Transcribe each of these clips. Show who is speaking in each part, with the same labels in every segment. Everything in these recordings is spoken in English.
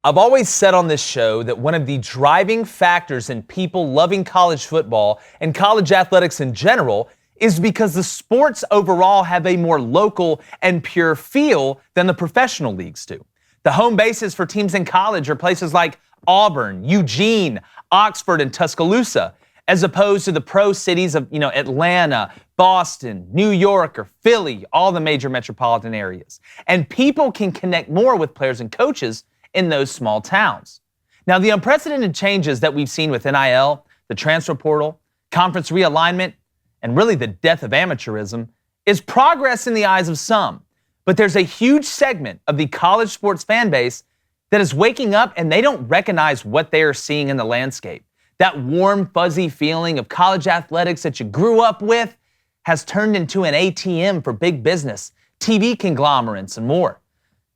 Speaker 1: I've always said on this show that one of the driving factors in people loving college football and college athletics in general is because the sports overall have a more local and pure feel than the professional leagues do. The home bases for teams in college are places like Auburn, Eugene, Oxford, and Tuscaloosa, as opposed to the pro cities of, Atlanta, Boston, New York, or Philly, all the major metropolitan areas. And people can connect more with players and coaches in those small towns. Now, the unprecedented changes that we've seen with NIL, the transfer portal, conference realignment, and really the death of amateurism is progress in the eyes of some. But there's a huge segment of the college sports fan base that is waking up and they don't recognize what they are seeing in the landscape. That warm, fuzzy feeling of college athletics that you grew up with has turned into an ATM for big business, TV conglomerates, and more.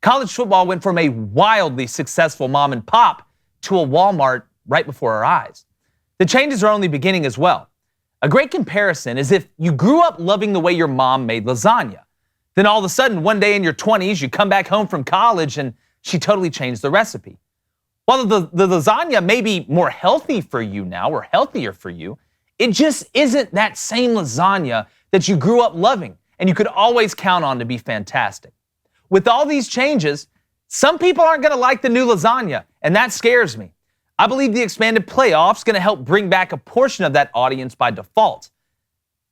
Speaker 1: College football went from a wildly successful mom and pop to a Walmart right before our eyes. The changes are only beginning as well. A great comparison is if you grew up loving the way your mom made lasagna. Then all of a sudden, one day in your 20s, you come back home from college and she totally changed the recipe. While the lasagna may be more healthy for you now or healthier for you, it just isn't that same lasagna that you grew up loving and you could always count on to be fantastic. With all these changes, some people aren't going to like the new lasagna, and that scares me. I believe the expanded playoffs is going to help bring back a portion of that audience by default.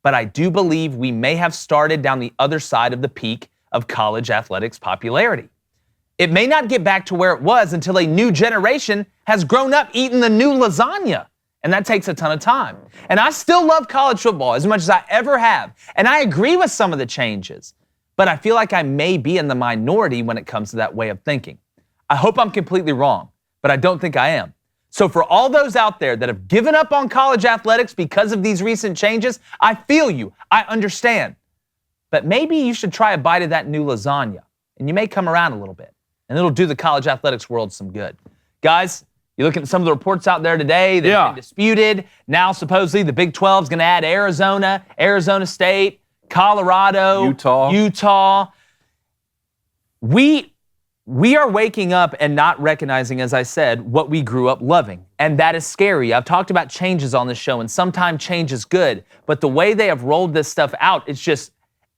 Speaker 1: But I do believe we may have started down the other side of the peak of college athletics popularity. It may not get back to where it was until a new generation has grown up eating the new lasagna, and that takes a ton of time. And I still love college football as much as I ever have, and I agree with some of the changes. But I feel like I may be in the minority when it comes to that way of thinking. I hope I'm completely wrong, but I don't think I am. So for all those out there that have given up on college athletics because of these recent changes, I feel you, I understand. But maybe you should try a bite of that new lasagna, and you may come around a little bit, and it'll do the college athletics world some good. Guys, you look at some of the reports out there today that have been disputed. Now supposedly the Big 12 is going to add Arizona, Arizona State, Colorado, Utah. We are waking up and not recognizing, as I said, what we grew up loving. And that is scary. I've talked about changes on this show, and sometimes change is good. But the way they have rolled this stuff out, it's just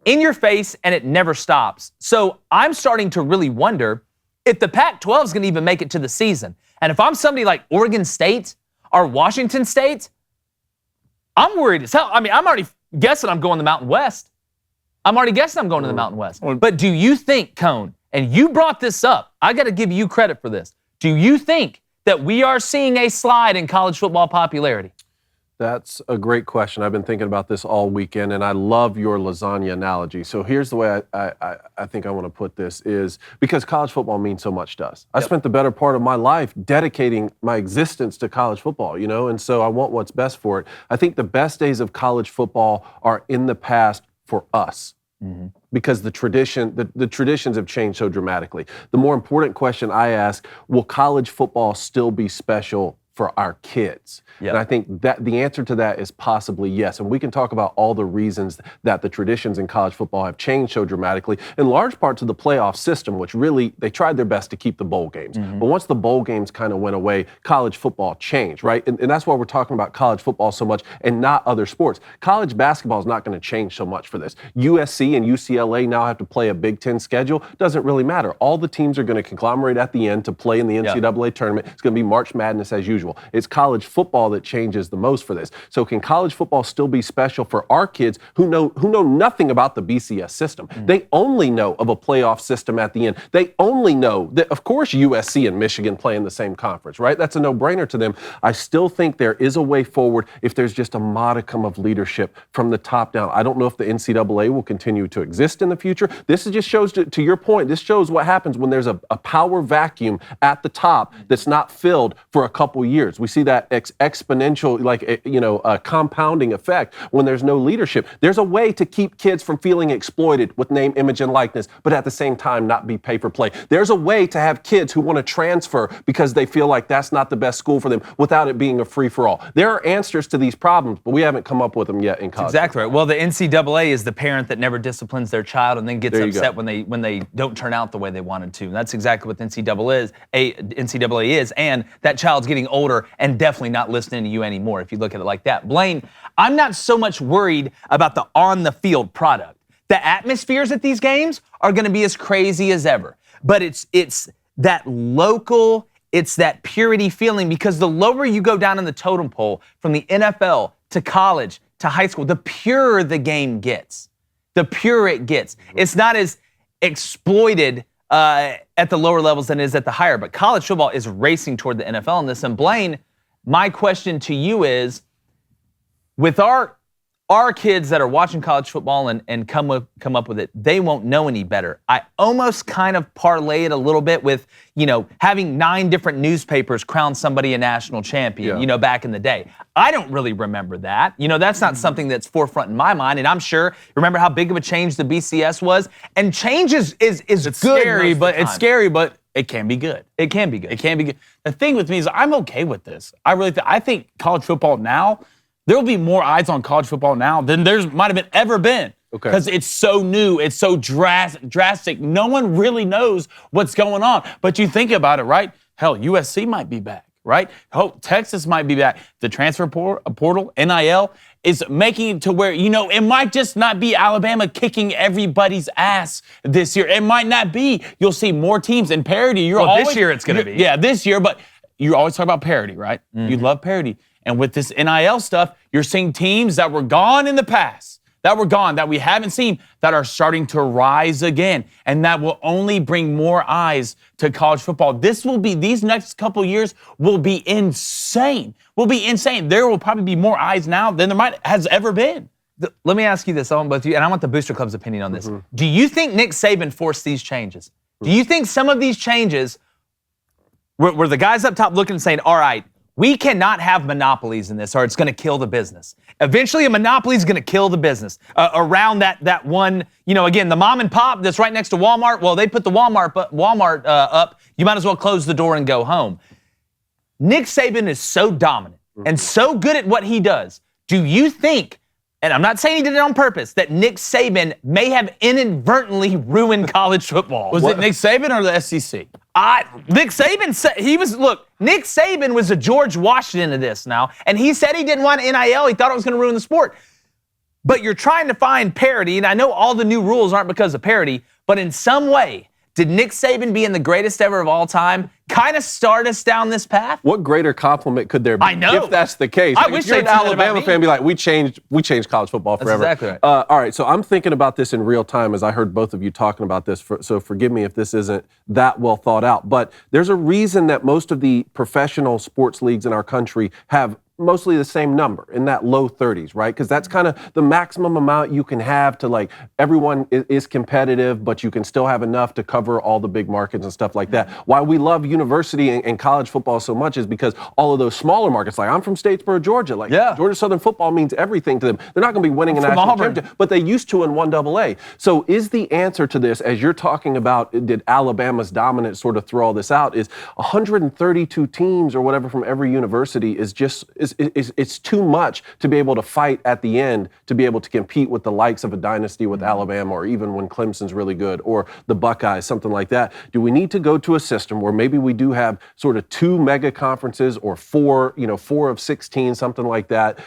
Speaker 1: in your face, and it never stops. So I'm starting to really wonder if the Pac-12 is going to even make it to the season. And if I'm somebody like Oregon State or Washington State, I'm worried as hell. I mean, I'm already guessing I'm going to the Mountain West. But do you think, Cone, and you brought this up, I got to give you credit for this. Do you think that we are seeing a slide in college football popularity?
Speaker 2: That's a great question. I've been thinking about this all weekend, and I love your lasagna analogy. So here's the way I think I want to put this is because college football means so much to us. I spent the better part of my life dedicating my existence to college football, and so I want what's best for it. I think the best days of college football are in the past for us. Mm-hmm. Because the traditions have changed so dramatically. The more important question I ask, will college football still be special for our kids? Yep. And I think that the answer to that is possibly yes. And we can talk about all the reasons that the traditions in college football have changed so dramatically, in large part to the playoff system, which really, they tried their best to keep the bowl games. Mm-hmm. But once the bowl games kind of went away, college football changed, right? And that's why we're talking about college football so much and not other sports. College basketball is not going to change so much for this. USC and UCLA now have to play a Big Ten schedule. Doesn't really matter. All the teams are going to conglomerate at the end to play in the NCAA tournament. It's going to be March Madness as usual. It's college football that changes the most for this. So can college football still be special for our kids who know nothing about the BCS system? Mm. They only know of a playoff system at the end. They only know that, of course, USC and Michigan play in the same conference, right? That's a no-brainer to them. I still think there is a way forward if there's just a modicum of leadership from the top down. I don't know if the NCAA will continue to exist in the future. This just shows, to your point, this shows what happens when there's a power vacuum at the top that's not filled for a couple years. years. We see that exponential, compounding effect when there's no leadership. There's a way to keep kids from feeling exploited with name, image, and likeness, but at the same time not be pay for play. There's a way to have kids who want to transfer because they feel like that's not the best school for them without it being a free-for-all. There are answers to these problems, but we haven't come up with them yet in college.
Speaker 1: That's exactly right. Well, the NCAA is the parent that never disciplines their child and then gets upset when they don't turn out the way they wanted to. And that's exactly what the NCAA is, and that child's getting older and definitely not listening to you anymore if you look at it like that. Blaine, I'm not so much worried about the on-the-field product. The atmospheres at these games are going to be as crazy as ever. But it's that local, it's that purity feeling, because the lower you go down in the totem pole from the NFL to college to high school, the purer the game gets. The purer it gets. It's not as exploited at the lower levels than it is at the higher. But college football is racing toward the NFL in this. And Blaine, my question to you is, with our kids that are watching college football and come up with it, they won't know any better. I almost kind of parlay it a little bit with, having 9 different newspapers crown somebody a national champion, back in the day. I don't really remember that. That's not something that's forefront in my mind. And I'm sure, remember how big of a change the BCS was? And change is
Speaker 3: it's
Speaker 1: good.
Speaker 3: Scary, but it's scary, but it can be good.
Speaker 1: It can be good.
Speaker 3: It can be good. The thing with me is I'm okay with this. I think college football now, there will be more eyes on college football now than there might have ever been.
Speaker 2: Okay.
Speaker 3: Because it's so new, it's so drastic. No one really knows what's going on. But you think about it, right? Hell, USC might be back, right? Texas might be back. The transfer portal, NIL, is making it to where, it might just not be Alabama kicking everybody's ass this year. It might not be. You'll see more teams in parity.
Speaker 1: This year it's going to be.
Speaker 3: Yeah, this year, but you always talk about parity, right?
Speaker 1: Mm-hmm.
Speaker 3: You love parity. And with this NIL stuff, you're seeing teams that were gone in the past, that we haven't seen, that are starting to rise again. And that will only bring more eyes to college football. These next couple years will be insane. There will probably be more eyes now than there has ever been.
Speaker 1: Let me ask you this, I want both of you, and I want the Booster Club's opinion on this. Mm-hmm. Do you think Nick Saban forced these changes? Do you think some of these changes were the guys up top looking and saying, all right, we cannot have monopolies in this or it's going to kill the business. Eventually, a monopoly is going to kill the business around that one, again, the mom and pop that's right next to Walmart. Well, they put the Walmart up. You might as well close the door and go home. Nick Saban is so dominant and so good at what he does. Do you think, and I'm not saying he did it on purpose, that Nick Saban may have inadvertently ruined college football?
Speaker 3: Was it Nick Saban or the SEC?
Speaker 1: Nick Saban said Nick Saban was a George Washington of this now, and he said he didn't want NIL. He thought it was going to ruin the sport. But you're trying to find parity, and I know all the new rules aren't because of parity, but in some way, did Nick Saban, being the greatest ever of all time, kind of start us down this path?
Speaker 2: What greater compliment could there be?
Speaker 1: I know.
Speaker 2: If that's the case.
Speaker 1: I wish
Speaker 2: if you're an Alabama fan, be like, we changed college football forever.
Speaker 1: That's exactly right.
Speaker 2: All right, so I'm thinking about this in real time as I heard both of you talking about this, so forgive me if this isn't that well thought out. But there's a reason that most of the professional sports leagues in our country have mostly the same number, in that low 30s, right? Because that's kind of the maximum amount you can have to, everyone is competitive, but you can still have enough to cover all the big markets and stuff like that. Why we love university and college football so much is because all of those smaller markets, I'm from Statesboro, Georgia. Georgia Southern football means everything to them. They're not going to be winning a national championship, but they used to in 1AA. So is the answer to this, as you're talking about, did Alabama's dominance sort of throw all this out, is 132 teams or whatever from every university is just... It's too much to be able to fight at the end, to be able to compete with the likes of a dynasty with Alabama, or even when Clemson's really good, or the Buckeyes, something like that. Do we need to go to a system where maybe we do have sort of 2 mega conferences, or 4 of 16, something like that,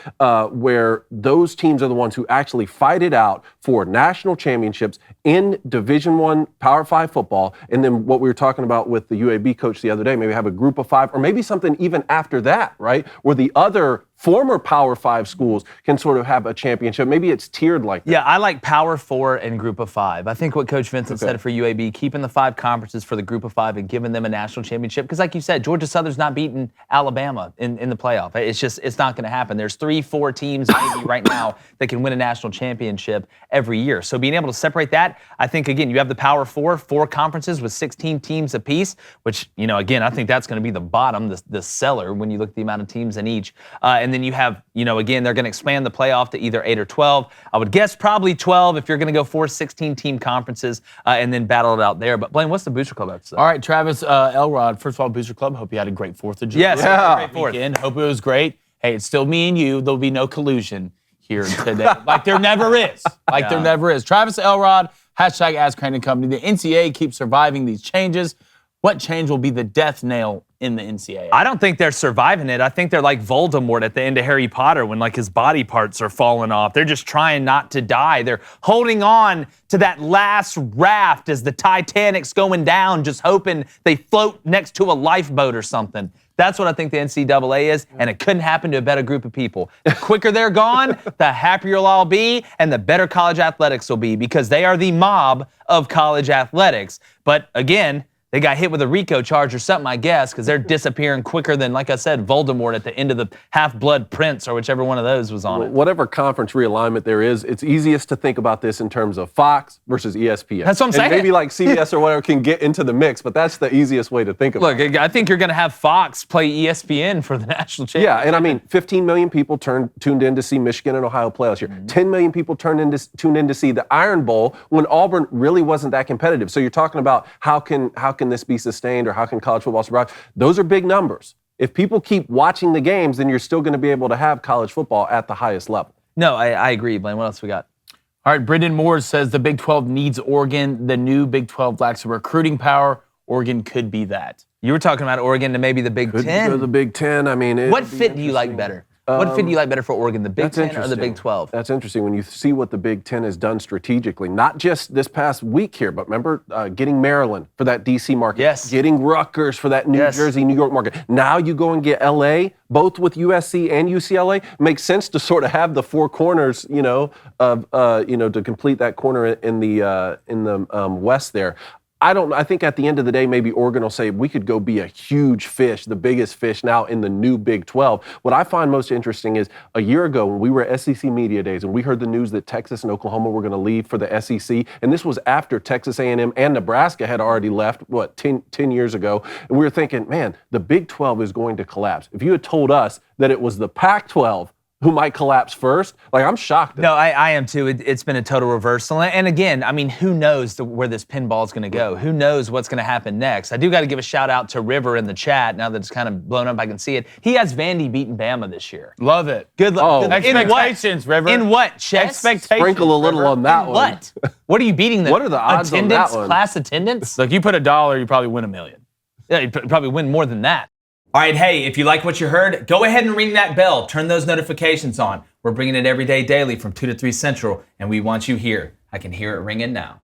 Speaker 2: where those teams are the ones who actually fight it out for national championships in Division I Power 5 football, and then what we were talking about with the UAB coach the other day, maybe have a group of 5, or maybe something even after that, right, where the other former Power 5 schools can sort of have a championship. Maybe it's tiered like that.
Speaker 1: Yeah, I like Power 4 and Group of 5. I think what Coach Vincent said for UAB, keeping the 5 conferences for the Group of 5 and giving them a national championship. Because like you said, Georgia Southern's not beating Alabama in the playoff. It's not going to happen. There's 3-4 teams maybe right now that can win a national championship every year. So being able to separate that, I think, again, you have the Power 4 conferences with 16 teams apiece, which, again, I think that's going to be the bottom, the seller when you look at the amount of teams in each. And then you have, again, they're going to expand the playoff to either 8 or 12. I would guess probably 12 if you're going to go 4 16-team conferences and then battle it out there. But Blaine, what's the Booster Club have to say?
Speaker 3: All right, Travis Elrod, first of all, Booster Club, hope you had a great 4th of July.
Speaker 1: Yes,
Speaker 3: great
Speaker 1: Fourth.
Speaker 3: weekend. Hope it was great. Hey, it's still me and you. There'll be no collusion here today. Like there never is. There never is. Travis Elrod, hashtag Ask Crane & Company. The NCAA keeps surviving these changes. What change will be the death nail in the NCAA?
Speaker 1: I don't think they're surviving it. I think they're like Voldemort at the end of Harry Potter when his body parts are falling off. They're just trying not to die. They're holding on to that last raft as the Titanic's going down, just hoping they float next to a lifeboat or something. That's what I think the NCAA is, and it couldn't happen to a better group of people. The quicker they're gone, the happier you'll all be, and the better college athletics will be, because they are the mob of college athletics. But again, they got hit with a RICO charge or something, I guess, because they're disappearing quicker than, like I said, Voldemort at the end of the Half-Blood Prince or whichever one of those was on it.
Speaker 2: Whatever conference realignment there is, it's easiest to think about this in terms of Fox versus ESPN.
Speaker 1: That's what I'm saying.
Speaker 2: And maybe like CBS or whatever can get into the mix, but that's the easiest way to think about it.
Speaker 1: Look, I think you're going to have Fox play ESPN for the national championship.
Speaker 2: Yeah, and I mean, 15 million people tuned in to see Michigan and Ohio play last year. 10 million people tuned in to see the Iron Bowl when Auburn really wasn't that competitive. So you're talking about how can this be sustained, or how can college football survive? Those are big numbers. If people keep watching the games, then you're still going to be able to have college football at the highest level.
Speaker 1: No, I agree, Blaine. What else we got?
Speaker 3: All right, Brendan Moore says the Big 12 needs Oregon. The new Big 12 lacks recruiting power. Oregon could be that.
Speaker 1: You were talking about Oregon to maybe the Big
Speaker 2: Could
Speaker 1: Ten.
Speaker 2: go to the Big Ten. I mean,
Speaker 1: What fit do you like better? What fit do you like better for Oregon, the Big
Speaker 2: That's
Speaker 1: Ten or the Big
Speaker 2: interesting.
Speaker 1: 12?
Speaker 2: That's interesting when you see what the Big Ten has done strategically, not just this past week here, but remember getting Maryland for that D.C. market,
Speaker 1: Yes.
Speaker 2: getting Rutgers for that New Jersey, New York market. Now you go and get L.A., both with USC and UCLA. Makes sense to sort of have the 4 corners, to complete that corner in the West there. I think at the end of the day, maybe Oregon will say, we could go be a huge fish, the biggest fish now in the new Big 12. What I find most interesting is a year ago when we were at SEC Media Days and we heard the news that Texas and Oklahoma were going to leave for the SEC, and this was after Texas A&M and Nebraska had already left, 10 years ago, and we were thinking, man, the Big 12 is going to collapse. If you had told us that it was the Pac-12 who might collapse first, I'm shocked.
Speaker 1: No, I am too. It's been a total reversal. And again, I mean, who knows where this pinball is going to go? Who knows what's going to happen next? I do got to give a shout out to River in the chat. Now that it's kind of blown up, I can see it. He has Vandy beating Bama this year.
Speaker 3: Love it.
Speaker 1: Good luck.
Speaker 2: Oh.
Speaker 3: Expectations, River.
Speaker 1: In what? Chess?
Speaker 3: Expectations.
Speaker 2: Sprinkle a little on that one.
Speaker 1: What? What are you beating them?
Speaker 2: What are the odds on
Speaker 1: attendance,
Speaker 2: that one?
Speaker 1: class attendance?
Speaker 3: Look, you put $1, you probably win $1 million.
Speaker 1: Yeah, you'd probably win more than that. All right, hey, if you like what you heard, go ahead and ring that bell. Turn those notifications on. We're bringing it every day, daily from 2 to 3 Central, and we want you here. I can hear it ringing now.